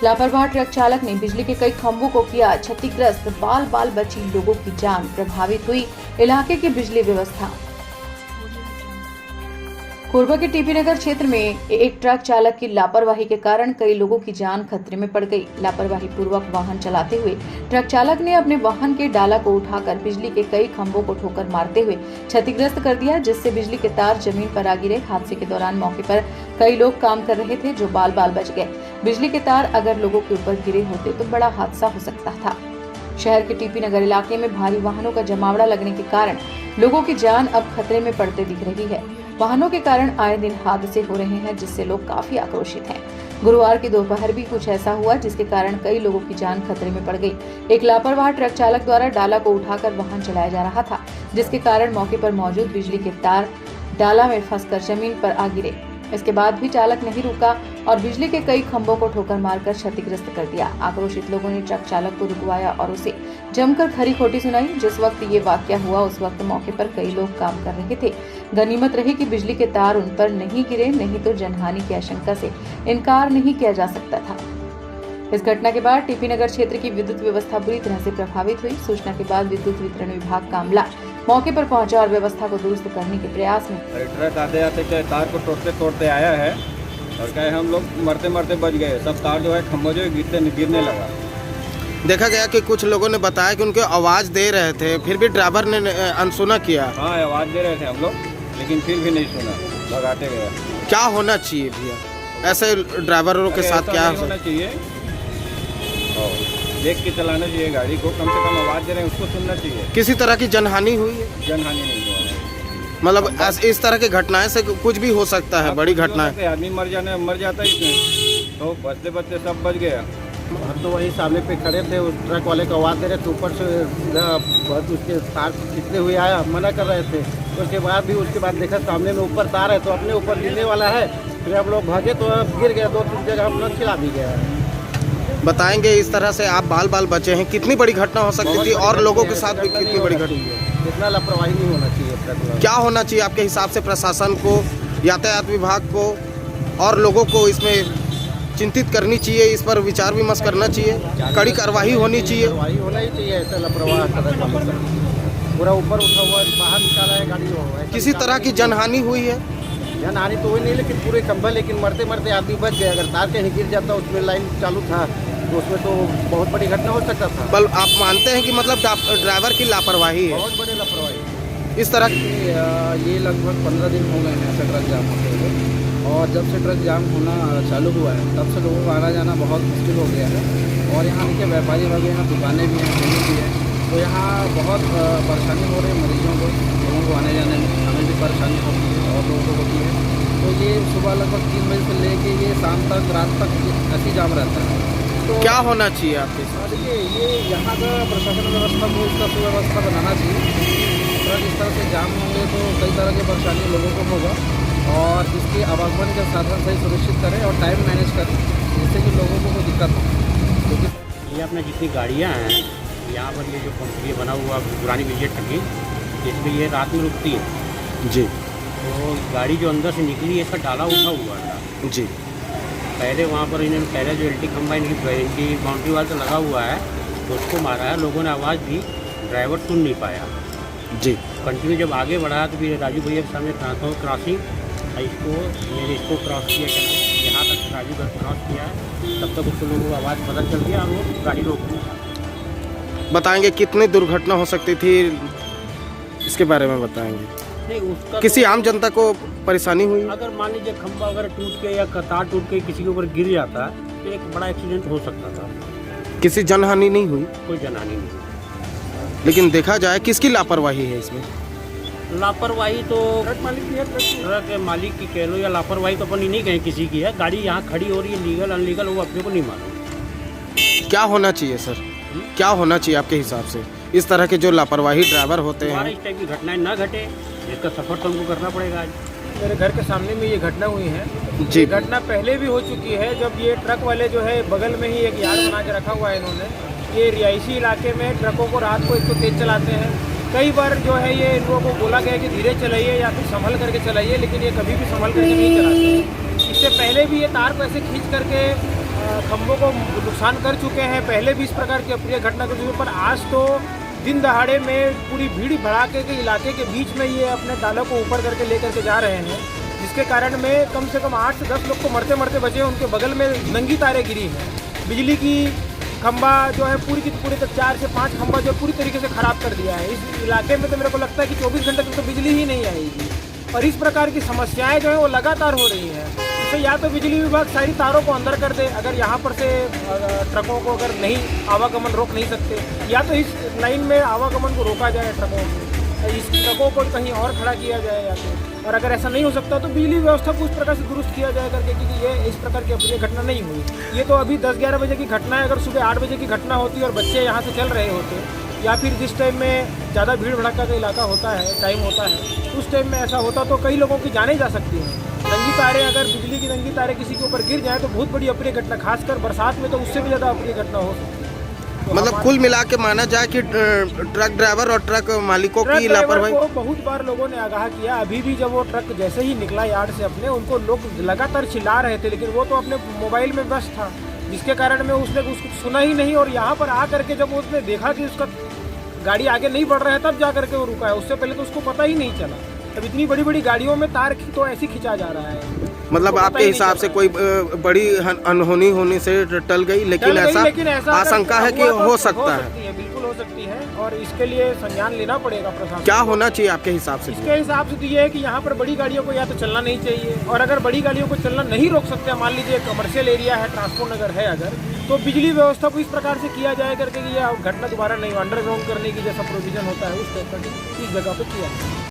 लापरवाह ट्रक चालक ने बिजली के कई खंभों को किया क्षतिग्रस्त, बाल बाल बची लोगों की जान, प्रभावित हुई इलाके की बिजली व्यवस्था। कोरबा के टीपी नगर क्षेत्र में एक ट्रक चालक की लापरवाही के कारण कई लोगों की जान खतरे में पड़ गई। लापरवाही पूर्वक वाहन चलाते हुए ट्रक चालक ने अपने वाहन के डाला को उठाकर बिजली के कई खंभों को ठोकर मारते हुए क्षतिग्रस्त कर दिया, जिससे बिजली के तार जमीन पर आ गिरे। हादसे के दौरान मौके पर कई लोग काम कर रहे थे जो बाल बाल बच गए। बिजली के तार अगर लोगों के ऊपर गिरे होते तो बड़ा हादसा हो सकता था। शहर के टीपी नगर इलाके में भारी वाहनों का जमावड़ा लगने के कारण लोगों की जान अब खतरे में पड़ते दिख रही है। वाहनों के कारण आए दिन हादसे हो रहे हैं, जिससे लोग काफी आक्रोशित हैं। गुरुवार की दोपहर भी कुछ ऐसा हुआ जिसके कारण कई लोगों की जान खतरे में पड़ गई। एक लापरवाह ट्रक चालक द्वारा डाला को उठाकर वाहन चलाया जा रहा था, जिसके कारण मौके पर मौजूद बिजली के तार डाला में फंसकर जमीन पर आ गिरे। इसके बाद भी चालक नहीं रुका और बिजली के कई खंभों को ठोकर मारकर क्षतिग्रस्त कर दिया। आक्रोशित लोगों ने ट्रक चालक को रुकवाया और उसे जमकर खरी खोटी सुनाई। जिस वक्त ये वाकया हुआ उस वक्त मौके पर कई लोग काम कर रहे थे। गनीमत रही कि बिजली के तार उन पर नहीं गिरे, नहीं तो जनहानि की आशंका से इनकार नहीं किया जा सकता था। इस घटना के बाद टीपी नगर क्षेत्र की विद्युत व्यवस्था बुरी तरह से प्रभावित हुई। सूचना के बाद विद्युत वितरण विभाग का अमला मौके पर पहुंचा और व्यवस्था को दुरुस्त करने के प्रयास में ट्रक आते आते क्या तार को तोड़ते आया है और क्या हम लोग मरते मरते बच गए। सब तार जो है खंभा जो गिरने लगा। देखा गया कि कुछ लोगों ने बताया कि उनके आवाज दे रहे थे, फिर भी ड्राइवर ने अनसुना किया। हाँ, आवाज दे रहे थे हम लोग, लेकिन फिर भी नहीं सुना, भगाते गए। क्या होना चाहिए भैया ऐसे ड्राइवरों के साथ? क्या होना चाहिए? देख के चलाना चाहिए गाड़ी को, कम से कम आवाज दे रहे हैं उसको सुनना चाहिए। किसी तरह की जनहानि हुई है? जनहानि नहीं हुआ है। मतलब इस तरह की घटनाएं से कुछ भी हो सकता है, बड़ी घटनाएं। आदमी मर जाता है इसमें, तो बचते बचते सब बच गया। हम तो वहीं सामने पे खड़े थे, उस ट्रक वाले को आवाज़ दे रहे थे, ऊपर से बहुत उसके तार खींचते हुए आया, मना कर रहे थे। उसके बाद देखा सामने में ऊपर तार है तो अपने ऊपर गिरने वाला है। फिर हम लोग भागे तो गिर गया, 2-3 जगह हम लोग खिला भी गया। बताएंगे इस तरह से आप बाल बाल बचे हैं, कितनी बड़ी घटना हो सकती थी और लोगों के साथ भी कितनी बड़ी घटना? इतना लापरवाही नहीं होना चाहिए। क्या होना चाहिए आपके हिसाब से? प्रशासन को, यातायात विभाग को और लोगों को इसमें चिंतित करनी चाहिए, इस पर विचार विमर्श करना चाहिए, कड़ी कार्रवाई होनी चाहिए। होना ही चाहिए ऐसा लापरवाह। पूरा ऊपर उठा हुआ बाहर निकाला है गाड़ी। किसी तरह की जनहानि हुई है? जनहानि तो हुई नहीं, लेकिन पूरे खंभा, लेकिन मरते मरते आदमी बच गए। अगर तार कहीं गिर जाता, उसमें लाइन चालू था तो उसमें तो बहुत बड़ी घटना हो सकता था। बल आप मानते हैं कि मतलब ड्राइवर की लापरवाही है? बहुत बड़ी लापरवाही। इस तरह ये लगभग 15 दिन हो गए हैं ऐसा ट्रक जाम होते हुए, और जब से ट्रक जाम होना चालू हुआ है तब से लोगों का आना जाना बहुत मुश्किल हो गया है। और यहाँ के व्यापारी वगैरह यहाँ दुकानें भी हैं, ट्रेनें भी हैं, तो यहाँ बहुत परेशानी हो रही है मरीजों को, लोगों को आने जाने में। हमें भी परेशानी होती है और लोगों को होती है। तो ये सुबह लगभग 3 बजे से लेके ये शाम तक, रात तक ऐसी जाम रहता है। तो क्या होना चाहिए आपके साथ? देखिए, ये यहाँ का प्रशासन व्यवस्था को इसका सुव्यवस्था बनाना चाहिए। ट्रक इस तरह से जाम होंगे तो कई तरह की परेशानी लोगों को होगा, और इसके आवागमन के साधन सही सुनिश्चित करें और टाइम मैनेज करें, जिससे कि लोगों को कोई दिक्कत हो। क्योंकि ये अपने जितनी गाड़ियाँ हैं यहाँ पर, ये जो कंपनी बना हुआ पुरानी विजय टंकी, इसमें ये रात में रुकती है जी। तो गाड़ी जो अंदर से निकली है इसका डाला उठा हुआ था जी। पहले वहाँ पर इन्होंने पहले जो एलटी खंभा इनकी बाउंड्री वाल से लगा हुआ है तो उसको मारा है। लोगों ने आवाज़ दी, ड्राइवर सुन नहीं पाया जी। कंटिन्यू जब आगे बढ़ा तो फिर राजू भैया के सामने क्रॉसिंग इसको क्रॉस किया, यहाँ तक राजू घर क्रॉस किया है, तब तक उसको लोगों को आवाज़ पता चल गया और वो गाड़ी रोक दी। बताएंगे कितनी दुर्घटना हो सकती थी, इसके बारे में बताएंगे। नहीं, उसका किसी आम जनता को परेशानी हुई? अगर मान लीजिए खंभा अगर टूट के या तार टूट के किसी के ऊपर गिर जाता तो एक बड़ा एक्सीडेंट हो सकता था। किसी जनहानि नहीं हुई? कोई जनहानि नहीं। लेकिन देखा जाए किसकी लापरवाही है इसमें? लापरवाही तो ट्रक मालिक की कह लो, या लापरवाही तो अपन नहीं कहें किसी की है। गाड़ी यहाँ खड़ी हो रही है, लीगल अनलीगल, वो अपने को नहीं मालूम। क्या होना चाहिए सर? क्या होना चाहिए आपके हिसाब से? इस तरह के जो लापरवाही ड्राइवर होते हैं, इस टाइप की घटनाएं ना घटे, इसका सफर तो हमको करना पड़ेगा। आज मेरे घर के सामने में ये घटना हुई है। जी। ये घटना पहले भी हो चुकी है, जब ये ट्रक वाले जो है बगल में ही एक यार्ड बना के रखा हुआ है इन्होंने। ये रिहायशी इलाके में ट्रकों को रात को एक तो तेज चलाते हैं। कई बार जो है ये इन लोगों को बोला गया कि धीरे चलाइए या फिर संभल करके चलाइए, लेकिन ये कभी भी संभल करके नहीं चलाते। इससे पहले भी ये तार को ऐसे खींच करके खंभों को नुकसान कर चुके हैं। पहले भी इस प्रकार की अप्रिय घटना कर चुके, पर आज तो दिन दहाड़े में पूरी भीड़ भड़ाके के इलाके के बीच में ये अपने डालों को ऊपर करके लेकर के जा रहे हैं, जिसके कारण में कम से कम 8 से 10 लोग तो मरते मरते बचे हैं। उनके बगल में नंगी तारें गिरी हैं। बिजली की खंभा जो है पूरी की पूरी तक 4 से 5 खंभा जो पूरी तरीके से ख़राब कर दिया है। इस इलाके में तो मेरे को लगता है कि 24 घंटे तक तो बिजली ही नहीं आएगी। और इस प्रकार की समस्याएं जो है वो लगातार हो रही हैं। इससे या तो बिजली विभाग सारी तारों को अंदर कर दे, अगर यहाँ पर से ट्रकों को अगर नहीं आवागमन रोक नहीं सकते, या तो इस लाइन में आवागमन को रोका जाए, इस ट्रकों को कहीं और खड़ा किया जाए या तो, और अगर ऐसा नहीं हो सकता तो बिजली व्यवस्था को उस प्रकार से दुरुस्त किया जाए करके, क्योंकि ये इस प्रकार की अप्रिय घटना नहीं हुई। ये तो अभी 10-11 बजे की घटना है। अगर सुबह 8 बजे की घटना होती और बच्चे यहाँ से चल रहे होते, या फिर जिस टाइम में ज़्यादा भीड़ भड़का का इलाका होता है, टाइम होता है, उस टाइम में ऐसा होता तो कई लोगों की जानें जा सकती हैं। नंगी तारें, अगर बिजली की नंगी तारें किसी के ऊपर गिर जाए तो बहुत बड़ी अप्रिय घटना, खासकर बरसात में तो उससे भी ज़्यादा अप्रिय घटना हो सकती है। तो मतलब कुल मिला के माना जाए कि ट्रक ड्राइवर और ट्रक मालिकों की लापरवाही को बहुत बार लोगों ने आगाह किया। अभी भी जब वो ट्रक जैसे ही निकला यार्ड से अपने, उनको लोग लगातार चिल्ला रहे थे, लेकिन वो तो अपने मोबाइल में व्यस्त था, जिसके कारण में उसने उसको सुना ही नहीं। और यहाँ पर आ करके जब उसने देखा कि उसका गाड़ी आगे नहीं बढ़ रहा है, तब जा करके वो रुका है। उससे पहले तो उसको पता ही नहीं चला। अब इतनी बड़ी बड़ी गाड़ियों में तार तो ऐसे खिंचा जा रहा है। मतलब आपके हिसाब से कोई बड़ी अनहोनी होने से टल गई, लेकिन ऐसा आशंका है कि हो सकता है। बिल्कुल हो सकती है, और इसके लिए संज्ञान लेना पड़ेगा प्रशासन। क्या होना चाहिए आपके हिसाब से? इसके हिसाब से तो ये है कि यहाँ पर बड़ी गाड़ियों को या तो चलना नहीं चाहिए, और अगर बड़ी गाड़ियों को चलना नहीं रोक सकते, मान लीजिए कमर्शियल एरिया है, ट्रांसपोर्ट नगर है अगर, तो बिजली व्यवस्था को इस प्रकार से किया जाए करके कि ये घटना दोबारा नहीं, अंडरग्राउंड करने की जैसा प्रोविजन होता है उस टाइप का इस जगह पे किया।